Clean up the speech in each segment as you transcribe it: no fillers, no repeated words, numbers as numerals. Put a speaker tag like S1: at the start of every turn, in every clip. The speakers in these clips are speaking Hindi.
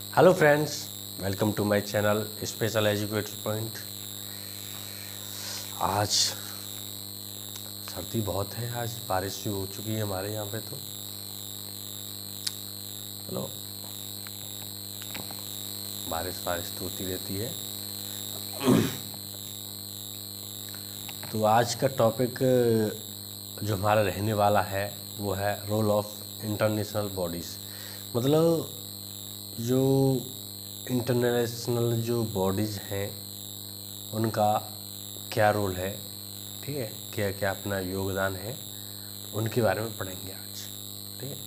S1: Hello friends, welcome to my channel special educator point. आज सर्दी बहुत है, आज बारिश भी हो चुकी है हमारे यहाँ पे। तो चलो, बारिश तो होती रहती है। तो आज का टॉपिक जो हमारा रहने वाला है वो है रोल ऑफ इंटरनेशनल बॉडीज़। मतलब जो इंटरनेशनल जो बॉडीज़ हैं उनका क्या रोल है, ठीक है, क्या क्या अपना योगदान है, उनके बारे में पढ़ेंगे आज। ठीक है,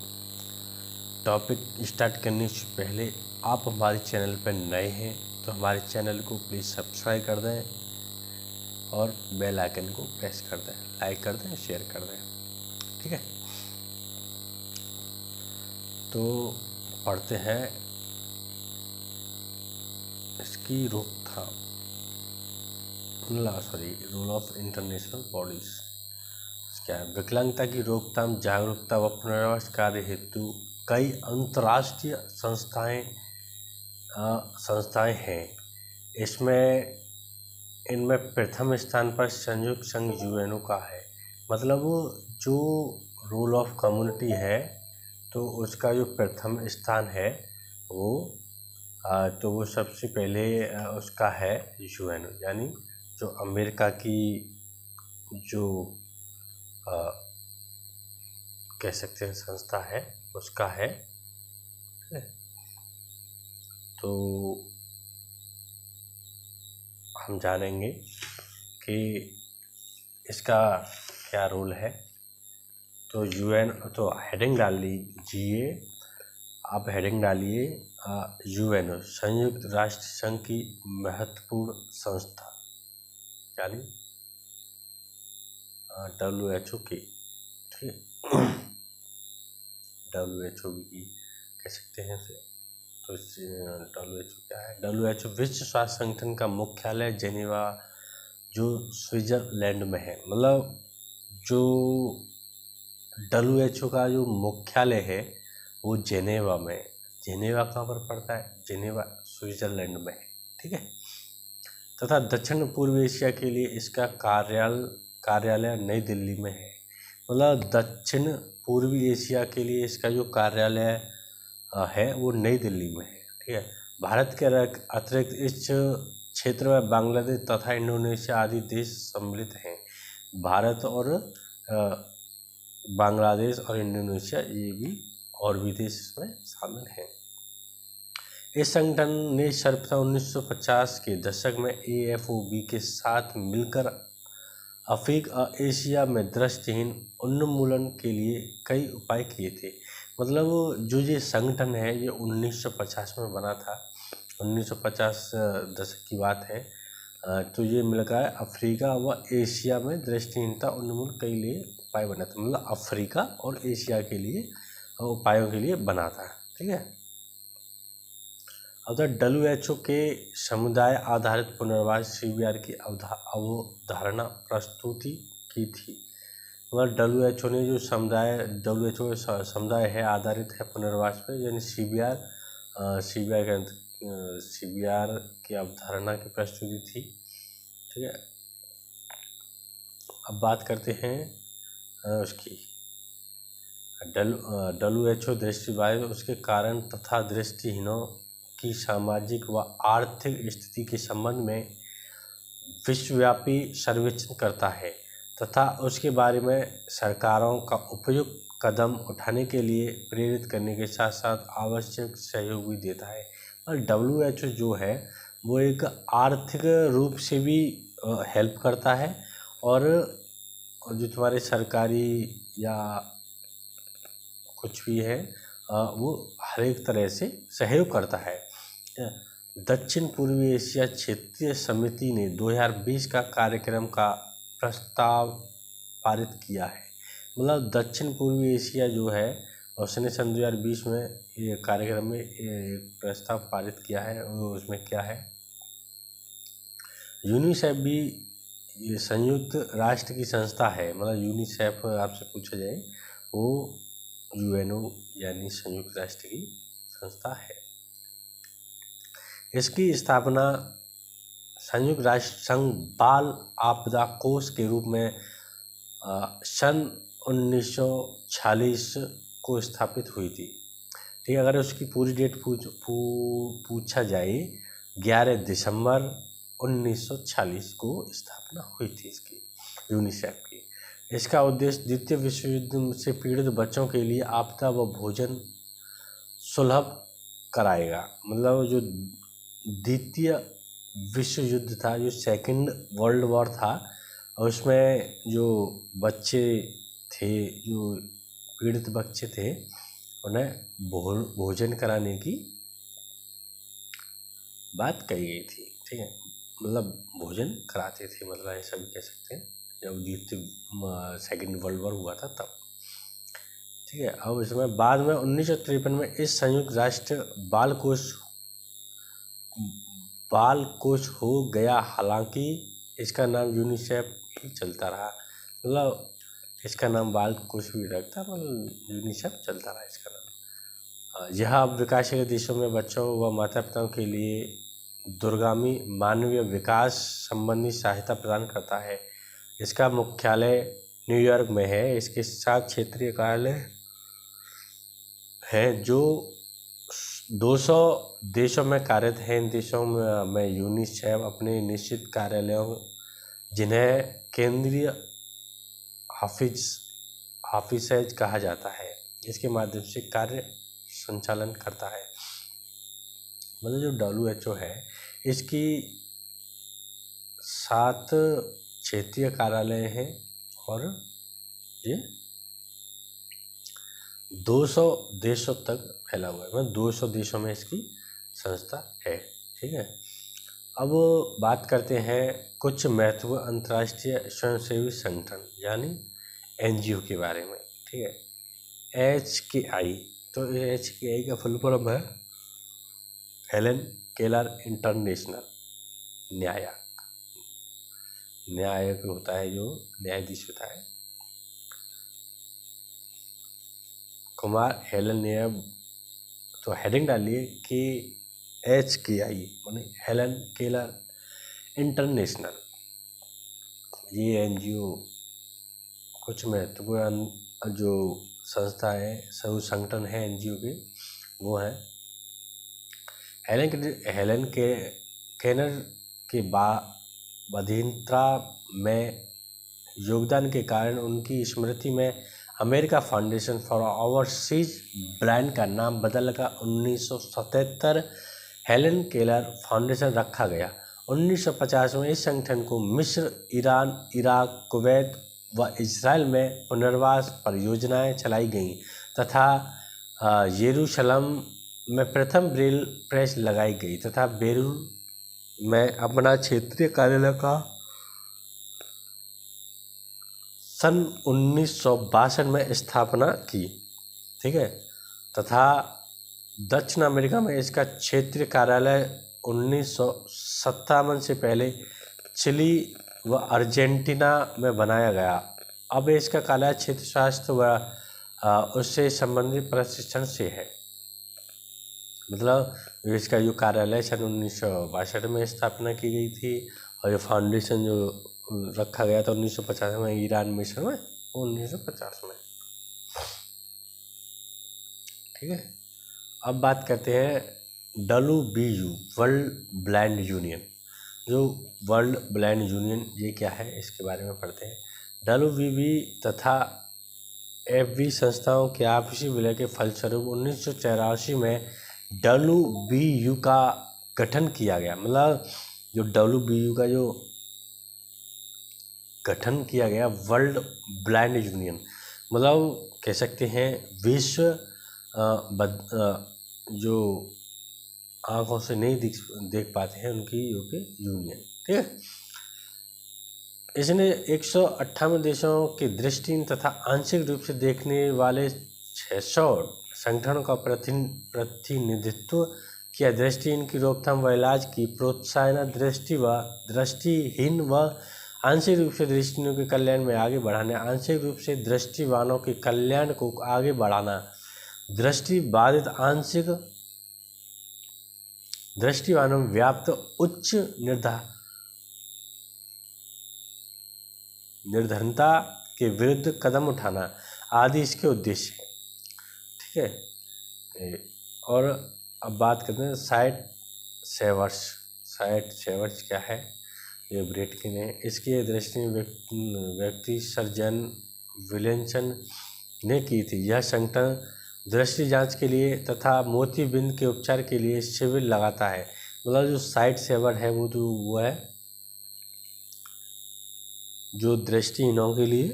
S1: टॉपिक स्टार्ट करने से पहले आप हमारे चैनल पर नए हैं तो हमारे चैनल को प्लीज़ सब्सक्राइब कर दें और बेल आइकन को प्रेस कर दें, लाइक कर दें, शेयर कर दें। ठीक है, तो पढ़ते हैं इसकी रोकथाम रोल ऑफ इंटरनेशनल बॉडीज़। क्या है? विकलांगता की रोकथाम, जागरूकता व पुनर्वास कार्य हेतु कई अंतर्राष्ट्रीय संस्थाएं हैं। इनमें प्रथम स्थान पर संयुक्त संघ यूएनओ का है। मतलब जो रोल ऑफ कम्युनिटी है तो उसका जो प्रथम स्थान है वो सबसे पहले उसका है यूएनओ, यानी जो अमेरिका की जो कह सकते हैं संस्था है उसका है। तो हम जानेंगे कि इसका क्या रोल है। तो यूएन, तो हेडिंग डाल लीजिए, आप हेडिंग डालिए यूएनओ, संयुक्त राष्ट्र संघ की महत्वपूर्ण संस्था, यानी WHO की। ठीक है, WHO भी कह सकते हैं इसे। तो WHO क्या है? WHO विश्व स्वास्थ्य संगठन का मुख्यालय जेनेवा, जो स्विट्जरलैंड में है। मतलब जो WHO का जो मुख्यालय है वो जेनेवा में। जेनेवा कहाँ पर पड़ता है? जेनेवा स्विट्जरलैंड में है। ठीक है, तथा दक्षिण पूर्व एशिया के लिए इसका कार्यालय नई दिल्ली में है। मतलब दक्षिण पूर्वी एशिया के लिए इसका जो कार्यालय है वो नई दिल्ली में है। ठीक है, भारत के अतिरिक्त इस क्षेत्र में बांग्लादेश तथा इंडोनेशिया आदि देश सम्मिलित हैं। भारत और बांग्लादेश और इंडोनेशिया, ये भी और भी देश इसमें शामिल हैं। इस संगठन ने सर्वप्रथम 1950 के दशक में AFOB के साथ मिलकर अफ्रीका एशिया में दृष्टिहीन उन्मूलन के लिए कई उपाय किए थे। मतलब जो ये संगठन है ये 1950 में बना था, 1950 दशक की बात है। तो ये मिलकर अफ्रीका व एशिया में दृष्टिहीनता उन्मूलन के लिए उपाय बना था। मतलब अफ्रीका और एशिया के लिए उपायों के लिए बना था। ठीक है, अब WHO के समुदाय आधारित पुनर्वास CBR की अवधारणा प्रस्तुति की थी। मतलब WHO ने जो WHO समुदाय है आधारित है पुनर्वास पे, यानी CBR की अवधारणा की प्रस्तुति थी। ठीक है, अब बात करते हैं उसकी WHO दृष्टिबाधित उसके कारण तथा दृष्टिहीनों की सामाजिक व आर्थिक स्थिति के संबंध में विश्वव्यापी सर्वेक्षण करता है तथा उसके बारे में सरकारों का उपयुक्त कदम उठाने के लिए प्रेरित करने के साथ साथ आवश्यक सहयोग भी देता है। और WHO जो है वो एक आर्थिक रूप से भी हेल्प करता है, और जो तुम्हारे सरकारी या कुछ भी है वो हर एक तरह से सहयोग करता है। दक्षिण पूर्वी एशिया क्षेत्रीय समिति ने 2020 का कार्यक्रम का प्रस्ताव पारित किया है। मतलब दक्षिण पूर्वी एशिया जो है उसने सन 2020 में ये कार्यक्रम में एक प्रस्ताव पारित किया है। उसमें क्या है, यूनिसेफ भी ये संयुक्त राष्ट्र की संस्था है। मतलब यूनिसेफ आपसे पूछा जाए वो UNO यानी संयुक्त राष्ट्र की संस्था है। इसकी स्थापना संयुक्त राष्ट्र संघ बाल आपदा कोष के रूप में सन 1946 को स्थापित हुई थी। ठीक है, अगर उसकी पूरी डेट पूछा जाए 11 दिसंबर 1946 को स्थापना हुई थी इसकी, यूनिसेफ की। इसका उद्देश्य द्वितीय विश्व युद्ध से पीड़ित बच्चों के लिए आपदा व भोजन सुलभ कराएगा। मतलब जो द्वितीय विश्व युद्ध था, जो सेकंड वर्ल्ड वॉर था, उसमें जो बच्चे थे, जो पीड़ित बच्चे थे, उन्हें भोजन कराने की बात कही गई थी। ठीक है, मतलब भोजन कराते थे, मतलब ऐसा भी कह सकते हैं, जब द्वितीय सेकंड वर्ल्ड वॉर हुआ था तब। ठीक है, अब इसमें बाद में 1953 में इस संयुक्त राष्ट्र बाल कोष हो गया। हालांकि इसका नाम यूनिसेफ ही चलता रहा, मतलब इसका नाम बाल कोष भी रखता, मतलब यूनिसेफ चलता रहा इसका नाम। यह अब विकासशील देशों में बच्चों व माता पिताओं के लिए दूरगामी मानवीय विकास संबंधी सहायता प्रदान करता है। इसका मुख्यालय न्यूयॉर्क में है। इसके 7 क्षेत्रीय कार्यालय हैं जो 200 देशों में कार्यरत हैं। इन देशों में यूनिसेफ अपने निश्चित कार्यालयों, जिन्हें केंद्रीय ऑफिसेज कहा जाता है, इसके माध्यम से कार्य संचालन करता है। मतलब जो WHO है, इसकी 7 क्षेत्रीय कार्यालय हैं और ये 200 देशों तक फैला हुआ है। मतलब 200 देशों में इसकी संस्था है। ठीक है, अब बात करते हैं कुछ महत्वपूर्ण अंतर्राष्ट्रीय स्वयंसेवी संगठन यानी NGO के बारे में। ठीक है, HKI, तो HKI का फुल फॉर्म है हेलन केलर इंटरनेशनल। न्यायिक होता है, जो न्यायाधीश होता है, कुमार हेलन ने। तो हेडिंग डालिए कि HKI माने हेलन केलर इंटरनेशनल। ये NGO कुछ महत्वपूर्ण जो संस्था है, सब संगठन है NGO के, वो है हेलन केलर के अधीनता में योगदान के कारण उनकी स्मृति में America foundation for overseas brand का नाम बदलकर 1977 हेलन केलर फाउंडेशन रखा गया। 1950 में इस संगठन को मिस्र, ईरान, इराक, कुवैत व इजराइल में पुनर्वास परियोजनाएं चलाई गईं तथा यरूशलेम में प्रथम ब्रेल प्रेस लगाई गई तथा बेरूत में अपना क्षेत्रीय कार्यालय का सन 1962 में स्थापना की। ठीक है, तथा दक्षिण अमेरिका में इसका क्षेत्रीय कार्यालय 1957 से पहले चिली व अर्जेंटीना में बनाया गया। अब इसका कार्यालय क्षेत्र स्वास्थ्य व उससे संबंधित प्रशिक्षण से है। मतलब इसका जो कार्यालय सन 1962 में स्थापना की गई थी और ये फाउंडेशन जो रखा गया था 1950 में ईरान मिस्र में, 1950 में। ठीक है, अब बात करते हैं WBU वर्ल्ड ब्लाइंड यूनियन। जो वर्ल्ड ब्लाइंड यूनियन ये क्या है, इसके बारे में पढ़ते हैं। WBB तथा FB संस्थाओं के आपसी विलय के फलस्वरूप 1984 में WBU का गठन किया गया। मतलब जो WBU का जो गठन किया गया, वर्ल्ड ब्लाइंड यूनियन, मतलब कह सकते हैं विश्व जो आँखों से नहीं देख पाते हैं उनकी यूनियन। ठीक है, इसने 158 देशों की दृष्टिहीन तथा आंशिक रूप से देखने वाले 600 संगठनों का प्रतिनिधित्व किया। दृष्टिहीन की रोकथाम व इलाज की प्रोत्साहन, दृष्टिहीन व आंशिक रूप से दृष्टिहीनों के कल्याण में आगे बढ़ाने, आंशिक रूप से दृष्टिवानों के कल्याण को आगे बढ़ाना, दृष्टि बाधित आंशिक दृष्टिवानों में व्याप्त उच्च निर्धनता के विरुद्ध कदम उठाना आदि इसके उद्देश्य हैं। ठीक है। और अब बात करते हैं साइट सेवर्स क्या है, ये ब्रेटकिन है। इसकी दृष्टि व्यक्ति सर्जन विलियमसन ने की थी। यह संगठन दृष्टि जांच के लिए तथा मोतियाबिंद के उपचार के लिए शिविर लगाता है। मतलब जो साइट सेवर है वो है जो दृष्टिहीनों के लिए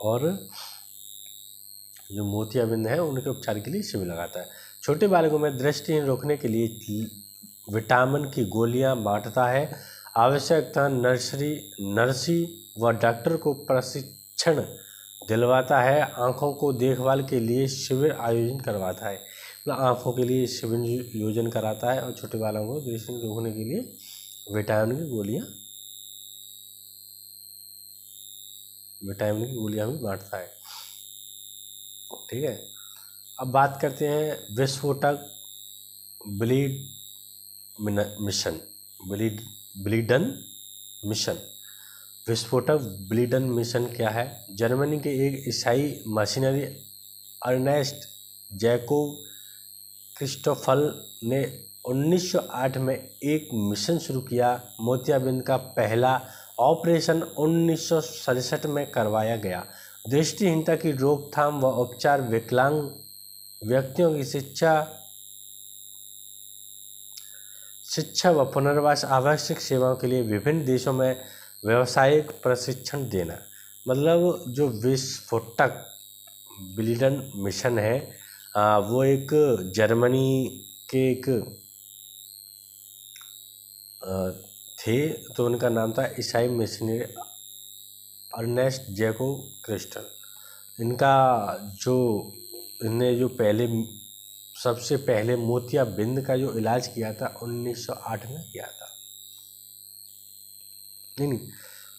S1: और जो मोतियाबिंद है उनके उपचार के लिए शिविर लगाता है। छोटे बालकों में दृष्टिहीन रोकने के लिए विटामिन की गोलियां बांटता है। आवश्यकता नर्सी व डॉक्टर को प्रशिक्षण दिलवाता है। आँखों को देखभाल के लिए शिविर आयोजन करवाता है। मतलब आँखों के लिए शिविर आयोजन कराता है और छोटे बालकों को दृष्टि रोकने के लिए विटामिन की गोलियां भी बांटता है। ठीक है। अब बात करते हैं विस्फोटक ब्लीडन मिशन। विस्फोटक ब्लीडन मिशन क्या है? जर्मनी के एक ईसाई मशीनरी अर्नेस्ट जैकोब क्रिस्टोफल ने 1908 में एक मिशन शुरू किया। मोतियाबिंद का पहला ऑपरेशन 1967 में करवाया गया। दृष्टिहीनता की रोकथाम व उपचार, विकलांग व्यक्तियों की शिक्षा व पुनर्वास, आवश्यक सेवाओं के लिए विभिन्न देशों में व्यावसायिक प्रशिक्षण देना। मतलब जो विस्फोटक ब्लीडन मिशन है वो एक जर्मनी के एक थे, तो उनका नाम था ईसाई मिशनरी अर्नेस्ट जैकोब क्रिस्टल। इनने जो सबसे पहले मोतियाबिंद का जो इलाज किया था 1908 में किया था। नहीं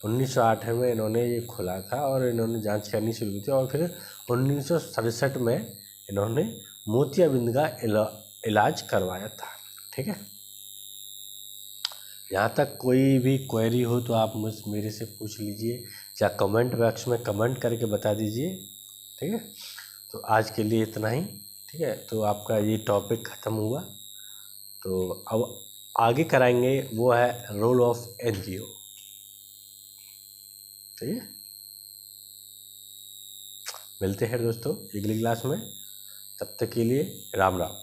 S1: 1908 में इन्होंने ये खोला था और इन्होंने जांच करनी शुरू की थी और फिर 1967 में इन्होंने मोतियाबिंद का इलाज करवाया था। ठीक है। यहाँ तक कोई भी क्वेरी हो तो आप मेरे से पूछ लीजिए या कमेंट बॉक्स में कमेंट करके बता दीजिए। ठीक है। तो आज के लिए इतना ही। ठीक है। तो आपका ये टॉपिक ख़त्म हुआ, तो अब आगे कराएंगे वो है रोल ऑफ एनजीओ। ठीक है। मिलते हैं दोस्तों अगली क्लास में, तब तक के लिए राम राम।